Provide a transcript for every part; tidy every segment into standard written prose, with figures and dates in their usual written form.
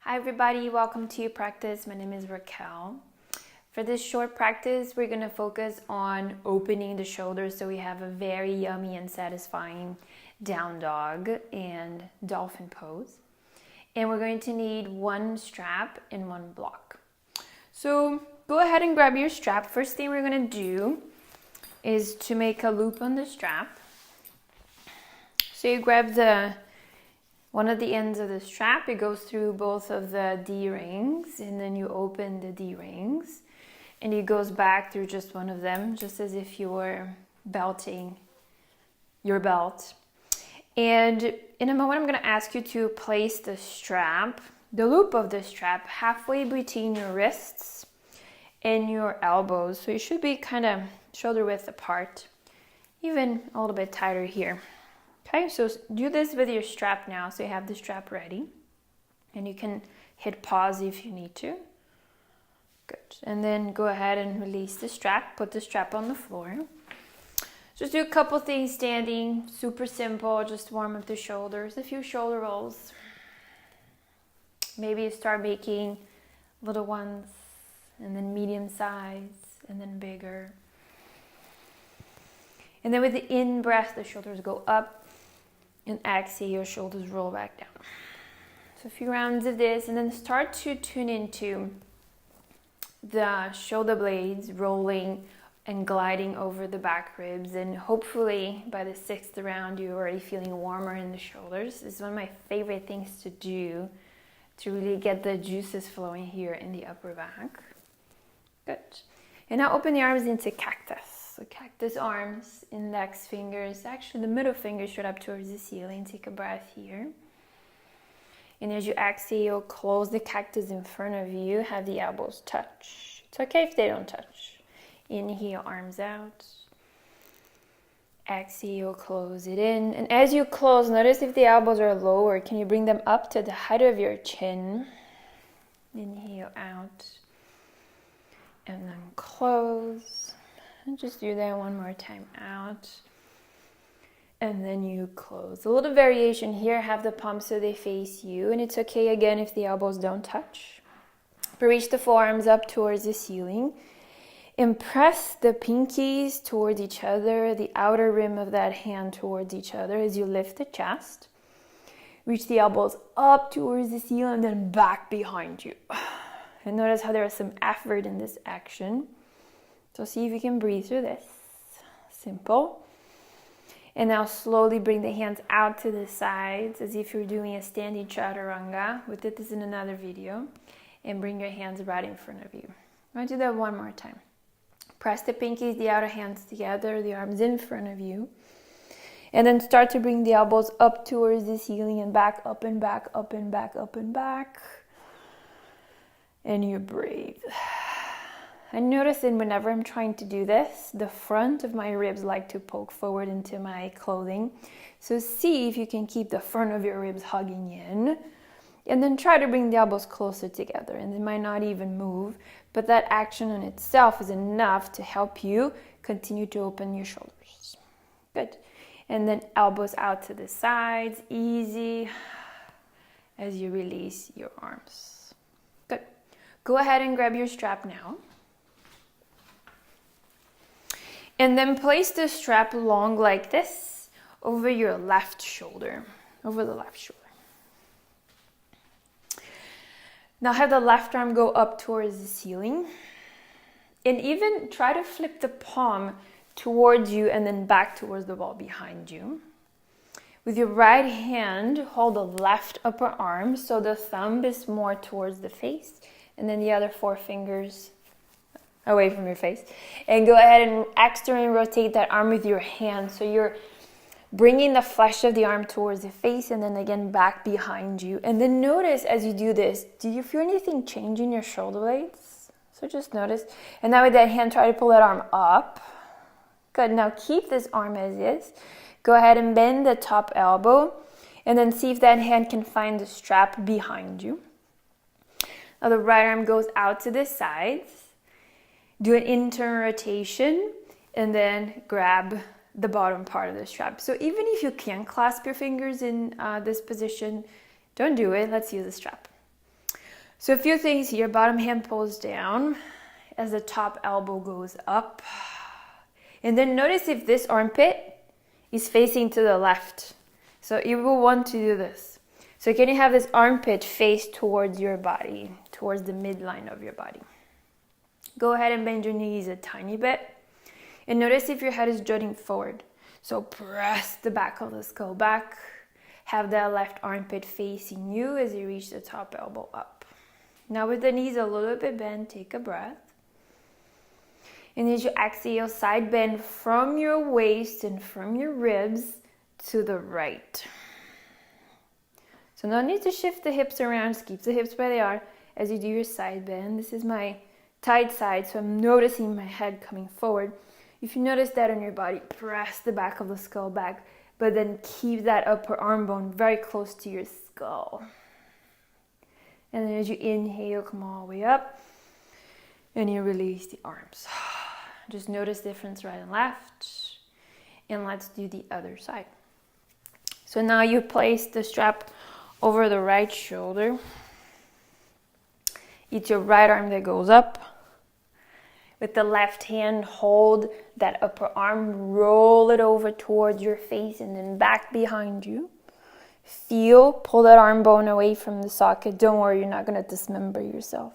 Hi everybody, welcome to your practice. My name is Raquel. For this short practice, we're going to focus on opening the shoulders so we have a very yummy and satisfying down dog and dolphin pose. And we're going to need one strap and one block. So go ahead and grab your strap. First thing we're going to do is to make a loop on the strap. So you grab one of the ends of the strap, it goes through both of the D-rings, and then you open the D-rings, and it goes back through just one of them, just as if you were belting your belt. And in a moment, I'm going to ask you to place the strap, the loop of the strap, halfway between your wrists and your elbows. So you should be kind of shoulder width apart, even a little bit tighter here. Okay, so do this with your strap now, so you have the strap ready. And you can hit pause if you need to. Good. And then go ahead and release the strap, put the strap on the floor. Just do a couple things standing, super simple, just warm up the shoulders, a few shoulder rolls. Maybe you start making little ones, and then medium size, and then bigger. And then with the in-breath, the shoulders go up. And exhale, your shoulders roll back down. So a few rounds of this, and then start to tune into the shoulder blades rolling and gliding over the back ribs. And hopefully by the 6th round, you're already feeling warmer in the shoulders. This is one of my favorite things to do to really get the juices flowing here in the upper back. Good. And now open the arms into cactus. So cactus arms, index fingers, actually the middle finger straight up towards the ceiling. Take a breath here. And as you exhale, close the cactus in front of you. Have the elbows touch. It's okay if they don't touch. Inhale, arms out. Exhale, close it in. And as you close, notice if the elbows are lower. Can you bring them up to the height of your chin? Inhale out. And then close. And just do that one more time out. And then you close. A little variation here. Have the palms so they face you. And it's okay again if the elbows don't touch. But reach the forearms up towards the ceiling. And press the pinkies towards each other. The outer rim of that hand towards each other as you lift the chest. Reach the elbows up towards the ceiling and then back behind you. And notice how there is some effort in this action. So see if you can breathe through this. Simple. And now slowly bring the hands out to the sides as if you're doing a standing chaturanga. We did this in another video. And bring your hands right in front of you. I'm going to do that one more time. Press the pinkies, the outer hands together, the arms in front of you. And then start to bring the elbows up towards the ceiling and back, up and back, up and back, up and back. And you breathe. And notice that whenever I'm trying to do this, the front of my ribs like to poke forward into my clothing. So see if you can keep the front of your ribs hugging in. And then try to bring the elbows closer together. And they might not even move. But that action in itself is enough to help you continue to open your shoulders. Good. And then elbows out to the sides. Easy as you release your arms. Good. Go ahead and grab your strap now. And then place the strap long like this over your left shoulder, over the left shoulder. Now have the left arm go up towards the ceiling. And even try to flip the palm towards you and then back towards the wall behind you. With your right hand, hold the left upper arm so the thumb is more towards the face. And then the other 4 fingers away from your face. And go ahead and externally rotate that arm with your hand. So you're bringing the flesh of the arm towards the face and then again back behind you. And then notice as you do this, do you feel anything change in your shoulder blades? So just notice. And now with that hand, try to pull that arm up. Good. Now keep this arm as is. Go ahead and bend the top elbow. And then see if that hand can find the strap behind you. Now the right arm goes out to the sides. Do an internal rotation and then grab the bottom part of the strap. So even if you can't clasp your fingers in this position, don't do it. Let's use a strap. So a few things here. Bottom hand pulls down as the top elbow goes up. And then notice if this armpit is facing to the left. So you will want to do this. So can you have this armpit face towards your body, towards the midline of your body? Go ahead and bend your knees a tiny bit. And notice if your head is jutting forward. So press the back of the skull back. Have that left armpit facing you as you reach the top elbow up. Now with the knees a little bit bent, take a breath. And as you exhale, side bend from your waist and from your ribs to the right. So no need to shift the hips around, just keep the hips where they are as you do your side bend. This is my tight side, so I'm noticing my head coming forward. If you notice that on your body, press the back of the skull back, but then keep that upper arm bone very close to your skull. And then as you inhale, come all the way up, and you release the arms. Just notice the difference right and left, and let's do the other side. So now you place the strap over the right shoulder. It's your right arm that goes up. With the left hand, hold that upper arm, roll it over towards your face and then back behind you. Feel, pull that arm bone away from the socket. Don't worry, you're not going to dismember yourself.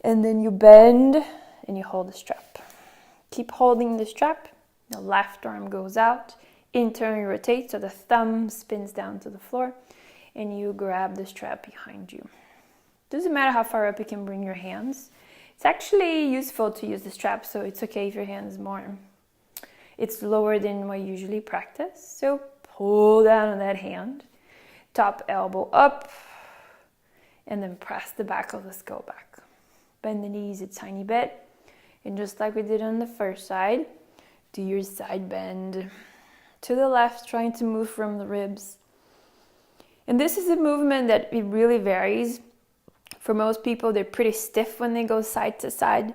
And then you bend and you hold the strap. Keep holding the strap. The left arm goes out. Internally rotate so the thumb spins down to the floor. And you grab the strap behind you. Doesn't matter how far up you can bring your hands. It's actually useful to use the strap, so it's okay if your hand is more. It's lower than what you usually practice. So pull down on that hand. Top elbow up, and then press the back of the skull back. Bend the knees a tiny bit, and just like we did on the first side, do your side bend to the left, trying to move from the ribs. And this is a movement that it really varies. For most people, they're pretty stiff when they go side to side.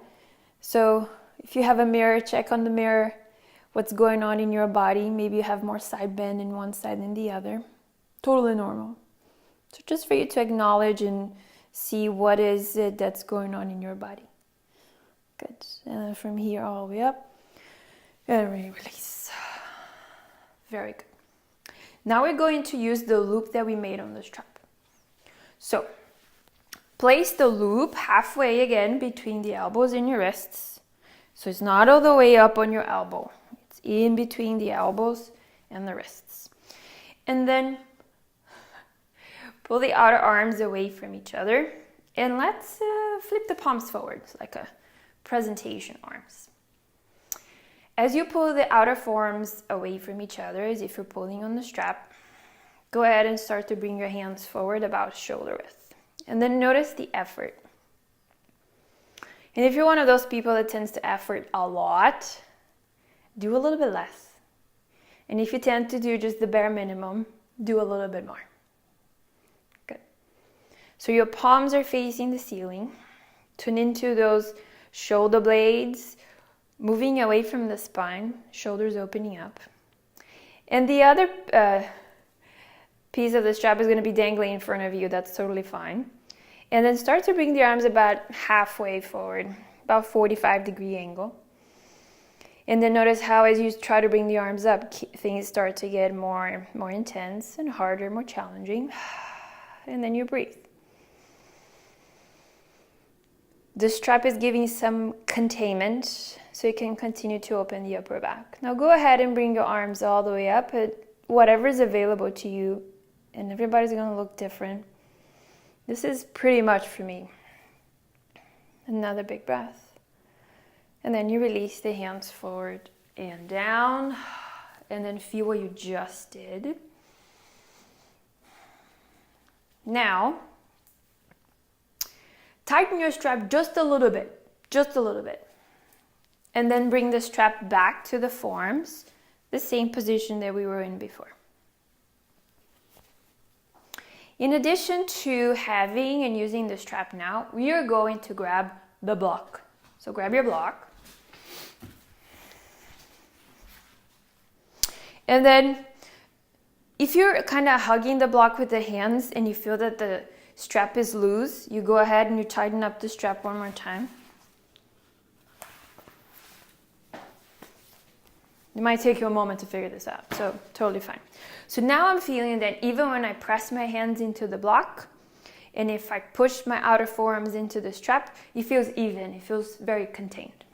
So if you have a mirror, check on the mirror what's going on in your body. Maybe you have more side bend in one side than the other. Totally normal. So just for you to acknowledge and see what is it that's going on in your body. Good. And then from here all the way up. And release. Very good. Now we're going to use the loop that we made on the strap. So place the loop halfway again between the elbows and your wrists. So it's not all the way up on your elbow. It's in between the elbows and the wrists. And then pull the outer arms away from each other. And let's flip the palms forward, like a presentation arms. As you pull the outer forearms away from each other, as if you're pulling on the strap, go ahead and start to bring your hands forward about shoulder width. And then notice the effort. And if you're one of those people that tends to effort a lot, do a little bit less. And if you tend to do just the bare minimum, do a little bit more. Good. So your palms are facing the ceiling. Tune into those shoulder blades, moving away from the spine, shoulders opening up. And the other piece of the strap is going to be dangling in front of you. That's totally fine. And then start to bring the arms about halfway forward, about 45-degree angle. And then notice how as you try to bring the arms up, things start to get more intense and harder, more challenging. And then you breathe. The strap is giving some containment, so you can continue to open the upper back. Now go ahead and bring your arms all the way up at whatever is available to you, and everybody's going to look different. This is pretty much for me. Another big breath. And then you release the hands forward and down, and then feel what you just did. Now, tighten your strap just a little bit, and then bring the strap back to the forearms, the same position that we were in before. In addition to having and using the strap now, we are going to grab the block. So grab your block. And then if you're kind of hugging the block with the hands and you feel that the strap is loose, you go ahead and you tighten up the strap one more time. It might take you a moment to figure this out, so totally fine. So now I'm feeling that even when I press my hands into the block, and if I push my outer forearms into the strap, it feels even, it feels very contained.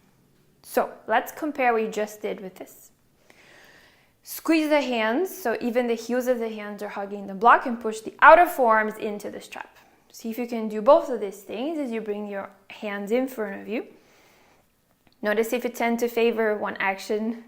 So let's compare what you just did with this. Squeeze the hands, so even the heels of the hands are hugging the block, and push the outer forearms into the strap. See if you can do both of these things as you bring your hands in front of you. Notice if you tend to favor one action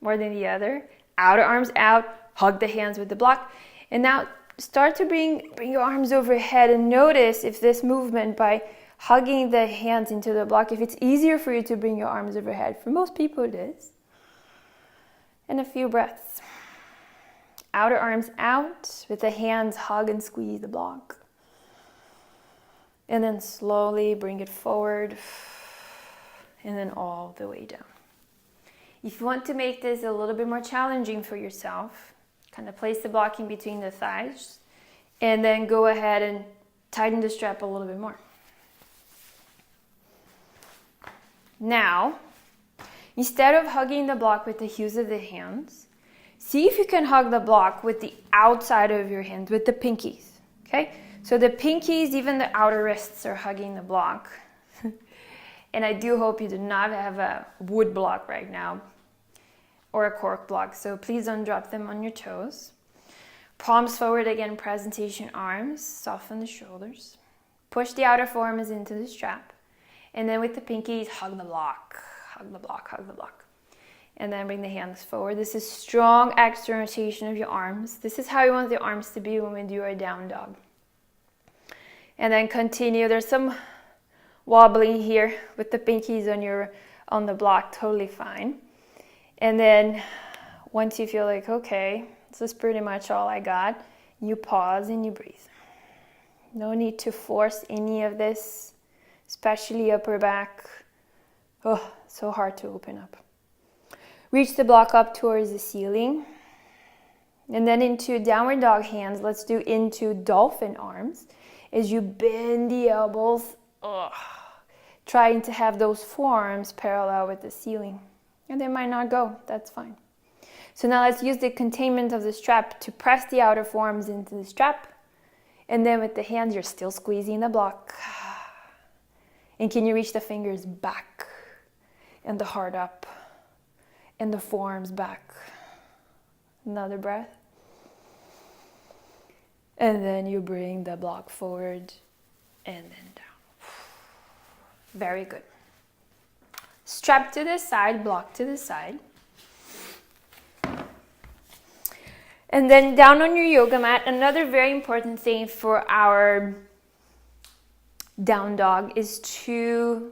more than the other. Outer arms out, hug the hands with the block. And now start to bring your arms overhead and notice if this movement by hugging the hands into the block, if it's easier for you to bring your arms overhead. For most people it is. And a few breaths. Outer arms out with the hands hug and squeeze the block. And then slowly bring it forward and then all the way down. If you want to make this a little bit more challenging for yourself, kind of place the block in between the thighs and then go ahead and tighten the strap a little bit more. Now, instead of hugging the block with the heels of the hands, see if you can hug the block with the outside of your hands, with the pinkies, okay? So the pinkies, even the outer wrists are hugging the block. And I do hope you do not have a wood block right now or a cork block, so please don't drop them on your toes. Palms forward again, presentation arms, soften the shoulders. Push the outer forearms into the strap. And then with the pinkies, hug the block, hug the block, hug the block. And then bring the hands forward. This is strong external rotation of your arms. This is how you want the arms to be when we do our down dog. And then continue. There's some wobbling here with the pinkies on the block, totally fine. And then once you feel like, okay, this is pretty much all I got, you pause and you breathe. No need to force any of this, especially upper back. Oh, so hard to open up. Reach the block up towards the ceiling. And then into downward dog hands, let's do into dolphin arms. As you bend the elbows, trying to have those forearms parallel with the ceiling. And they might not go, that's fine. So now let's use the containment of the strap to press the outer forearms into the strap. And then with the hands, you're still squeezing the block. And can you reach the fingers back and the heart up and the forearms back? Another breath. And then you bring the block forward and then down. Very good. Strap to the side, block to the side. And then down on your yoga mat, another very important thing for our down dog is to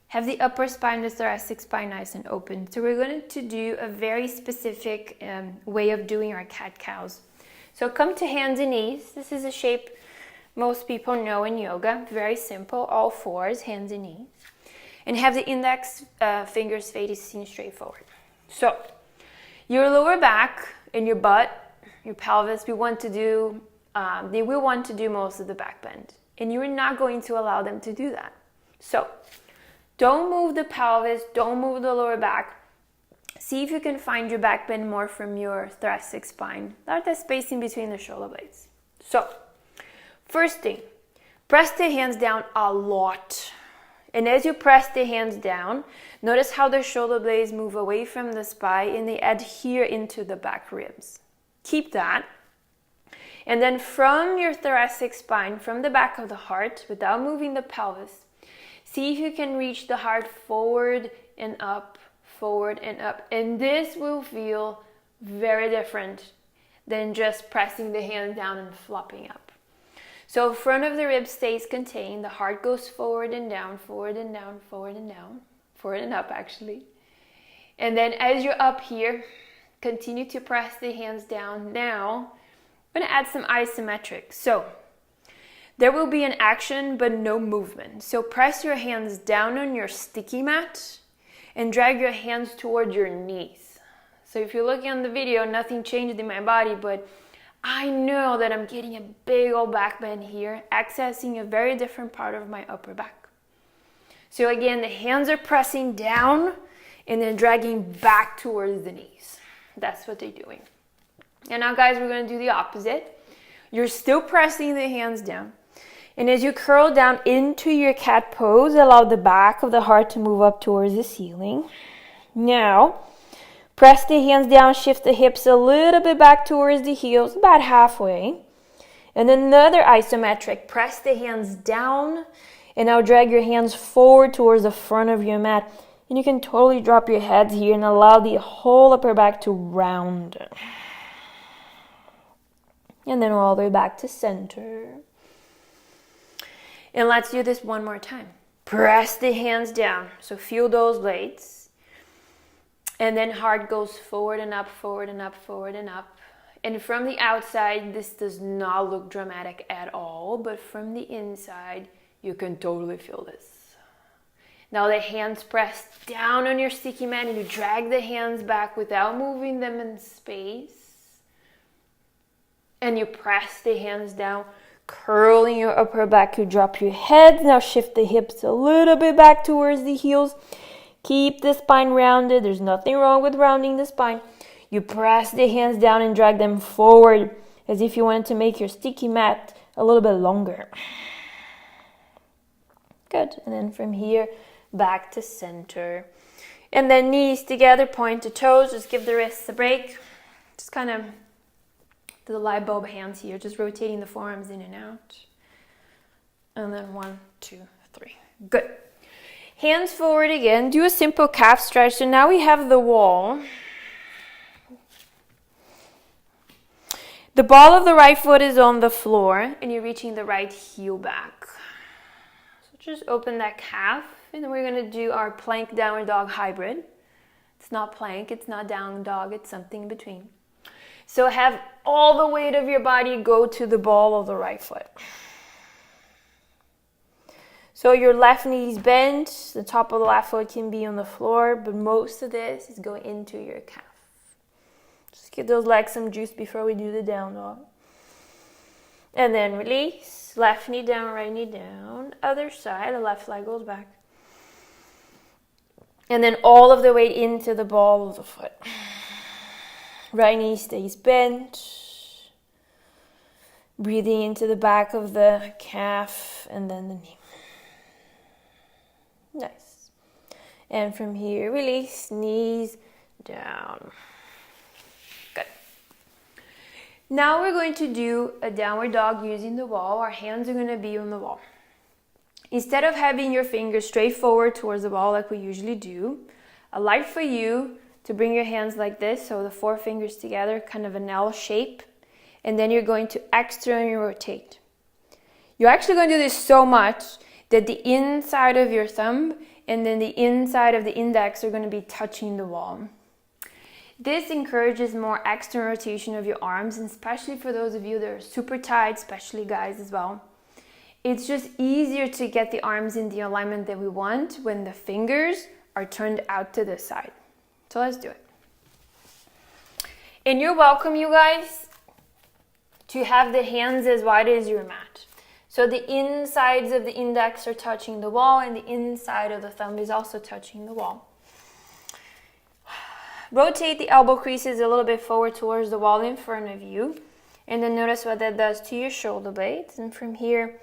have the upper spine, the thoracic spine nice and open. So we're going to do a very specific way of doing our cat-cows. So come to hands and knees. This is a shape most people know in yoga. Very simple, all fours, hands and knees. And have the index fingers facing straight forward. So your lower back and your butt, your pelvis, they will want to do most of the back bend. And you're not going to allow them to do that. So don't move the pelvis, don't move the lower back. See if you can find your back bend more from your thoracic spine. Not the space in between the shoulder blades. So, first thing, press the hands down a lot. And as you press the hands down, notice how the shoulder blades move away from the spine and they adhere into the back ribs. Keep that. And then from your thoracic spine, from the back of the heart, without moving the pelvis, see if you can reach the heart forward and up, forward and up. And this will feel very different than just pressing the hand down and flopping up. So front of the ribs stays contained. The heart goes forward and down, forward and down, forward and down, forward and up actually. And then as you're up here, continue to press the hands down. Now, I'm going to add some isometric. So there will be an action but no movement. So press your hands down on your sticky mat and drag your hands toward your knees. So if you're looking on the video, nothing changed in my body, but I know that I'm getting a big old back bend here, accessing a very different part of my upper back. So again, the hands are pressing down and then dragging back towards the knees. That's what they're doing. And now guys, we're going to do the opposite. You're still pressing the hands down. And as you curl down into your cat pose, allow the back of the heart to move up towards the ceiling. Now, press the hands down, shift the hips a little bit back towards the heels, about halfway. And another isometric, press the hands down, and now drag your hands forward towards the front of your mat. And you can totally drop your heads here and allow the whole upper back to round. And then all the way back to center. And let's do this one more time. Press the hands down. So feel those blades. And then heart goes forward and up, forward and up, forward and up. And from the outside, this does not look dramatic at all. But from the inside, you can totally feel this. Now the hands press down on your sticky mat and you drag the hands back without moving them in space. And you press the hands down, curling your upper back. You drop your head. Now shift the hips a little bit back towards the heels. Keep the spine rounded. There's nothing wrong with rounding the spine. You press the hands down and drag them forward as if you wanted to make your sticky mat a little bit longer. Good. And then from here, back to center. And then knees together, point to toes. Just give the wrists a break. Just kind of do the light bulb hands here, just rotating the forearms in and out. And then 1, 2, 3. Good. Hands forward again. Do a simple calf stretch. So now we have the wall. The ball of the right foot is on the floor, and you're reaching the right heel back. So just open that calf, and then we're going to do our plank downward dog hybrid. It's not plank, it's not down dog, it's something in between. So have all the weight of your body go to the ball of the right foot. So your left knee is bent, the top of the left foot can be on the floor, but most of this is going into your calf. Just give those legs some juice before we do the down dog. And then release, left knee down, right knee down. Other side, the left leg goes back. And then all of the weight into the ball of the foot. Right knee stays bent. Breathing into the back of the calf and then the knee. Nice. And from here, release, knees down. Good. Now we're going to do a downward dog using the wall. Our hands are going to be on the wall. Instead of having your fingers straight forward towards the wall like we usually do, I'd like for you to bring your hands like this, so the 4 fingers together, kind of an L shape, and then you're going to externally rotate. You're actually going to do this so much that the inside of your thumb and then the inside of the index are going to be touching the wall. This encourages more external rotation of your arms, and especially for those of you that are super tight, especially guys as well. It's just easier to get the arms in the alignment that we want when the fingers are turned out to the side. So let's do it. And you're welcome, you guys, to have the hands as wide as your mat. So the insides of the index are touching the wall and the inside of the thumb is also touching the wall. Rotate the elbow creases a little bit forward towards the wall in front of you. And then notice what that does to your shoulder blades. And from here,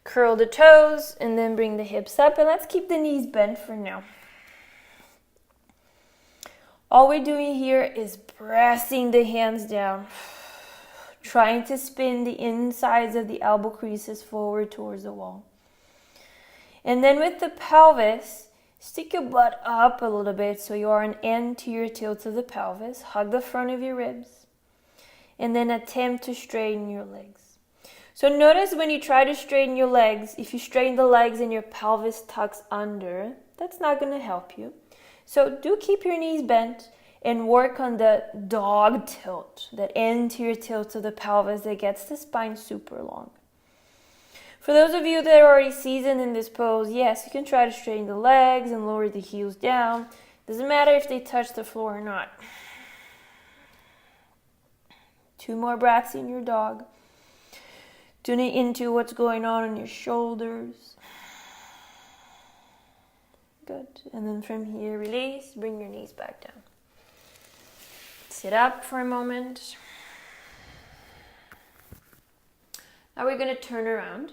curl the toes and then bring the hips up. And let's keep the knees bent for now. All we're doing here is pressing the hands down. Trying to spin the insides of the elbow creases forward towards the wall. And then with the pelvis, stick your butt up a little bit so you are an anterior tilt of the pelvis. Hug the front of your ribs. And then attempt to straighten your legs. So notice when you try to straighten your legs, if you straighten the legs and your pelvis tucks under, that's not going to help you. So do keep your knees bent and work on the dog tilt, that anterior tilt of the pelvis that gets the spine super long. For those of you that are already seasoned in this pose, yes, you can try to straighten the legs and lower the heels down. Doesn't matter if they touch the floor or not. 2 more breaths in your dog. Tuning into what's going on your shoulders. Good. And then from here, release. Bring your knees back down. Sit up for a moment. Now we're going to turn around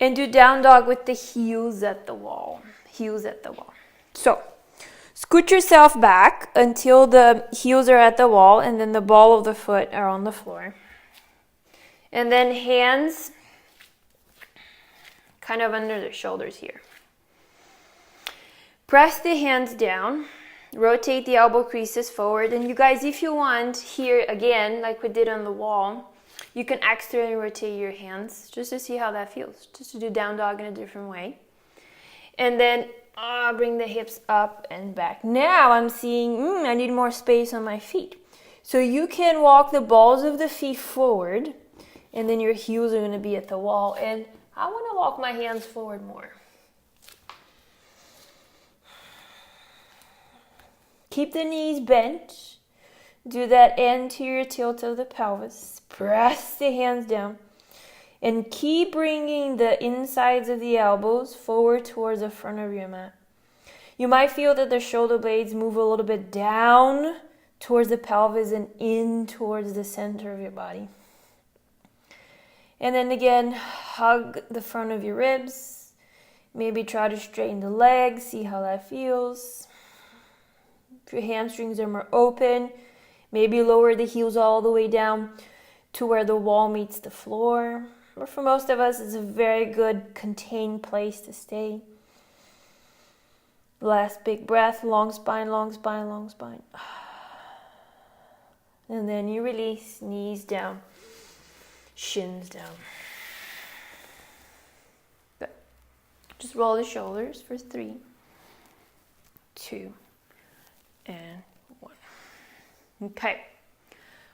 and do down dog with the heels at the wall. Heels at the wall. So, scoot yourself back until the heels are at the wall and then the ball of the foot are on the floor. And then hands kind of under the shoulders here. Press the hands down. Rotate the elbow creases forward. And you guys, if you want, here again, like we did on the wall, you can externally rotate your hands just to see how that feels. Just to do down dog in a different way. And then bring the hips up and back. Now I'm seeing, I need more space on my feet. So you can walk the balls of the feet forward. And then your heels are going to be at the wall. And I want to walk my hands forward more. Keep the knees bent. Do that anterior tilt of the pelvis. Press the hands down. And keep bringing the insides of the elbows forward towards the front of your mat. You might feel that the shoulder blades move a little bit down towards the pelvis and in towards the center of your body. And then again, hug the front of your ribs. Maybe try to straighten the legs, see how that feels. If your hamstrings are more open, maybe lower the heels all the way down to where the wall meets the floor. Or for most of us, it's a very good contained place to stay. Last big breath, long spine, long spine, long spine. And then you release, knees down. Shins down. Good. Just roll the shoulders for 3, 2, and 1. Okay.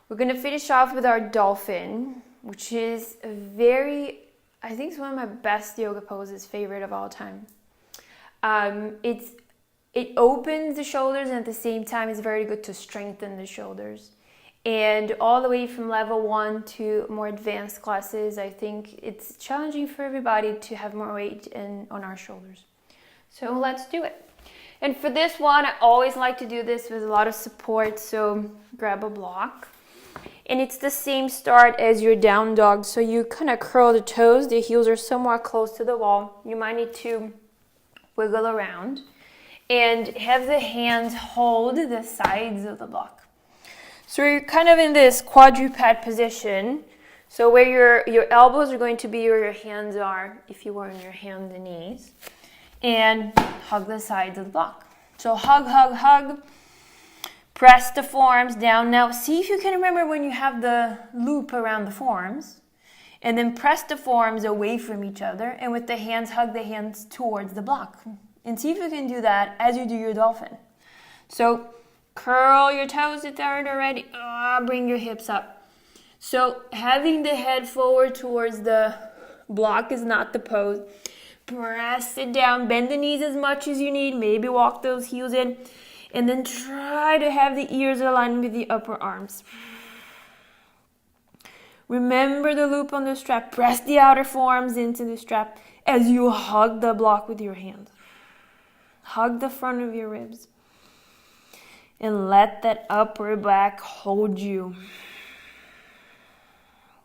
We're going to finish off with our dolphin, which is a very, I think it's one of my best yoga poses, favorite of all time. It opens the shoulders and at the same time it's very good to strengthen the shoulders. And all the way from level 1 to more advanced classes, I think it's challenging for everybody to have more weight on our shoulders. So let's do it. And for this one, I always like to do this with a lot of support. So grab a block. And it's the same start as your down dog. So you kind of curl the toes. The heels are somewhat close to the wall. You might need to wiggle around. And have the hands hold the sides of the block. So you're kind of in this quadruped position. So where your elbows are going to be where your hands are, if you were on your hands and knees. And hug the sides of the block. So hug, hug, hug. Press the forearms down. Now see if you can remember when you have the loop around the forearms. And then press the forearms away from each other. And with the hands, hug the hands towards the block. And see if you can do that as you do your dolphin. So curl your toes if they aren't already. Bring your hips up. So having the head forward towards the block is not the pose. Press it down. Bend the knees as much as you need. Maybe walk those heels in. And then try to have the ears aligned with the upper arms. Remember the loop on the strap. Press the outer forearms into the strap as you hug the block with your hands. Hug the front of your ribs. And let that upper back hold you.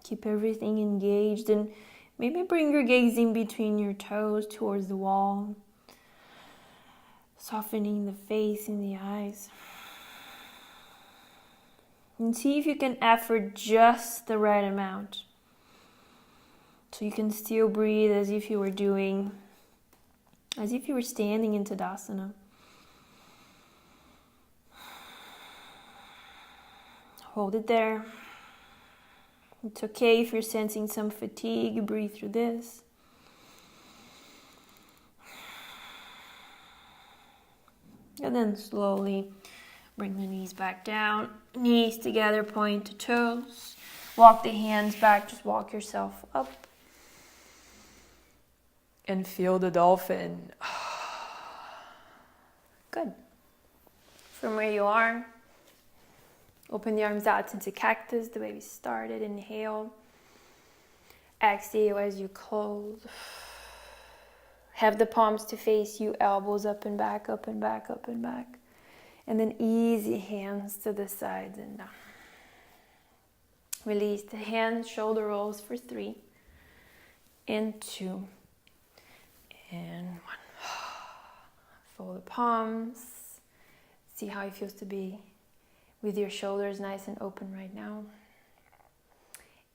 Keep everything engaged and maybe bring your gaze in between your toes towards the wall. Softening the face and the eyes. And see if you can effort just the right amount. So you can still breathe as if you were standing in Tadasana. Hold it there. It's okay if you're sensing some fatigue. Breathe through this. And then slowly bring the knees back down. Knees together, point to toes. Walk the hands back. Just walk yourself up. And feel the dolphin. Good. From where you are, Open the arms out into cactus the way we started. Inhale. Exhale as you close. Have the palms to face you, elbows up and back, up and back, up and back. And then easy hands to the sides and down. Release the hands, shoulder rolls for 3. And 2. And 1. Fold the palms. See how it feels to be with your shoulders nice and open right now.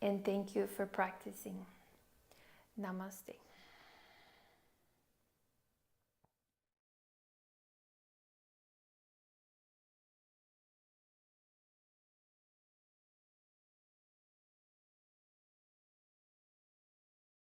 And thank you for practicing. Namaste.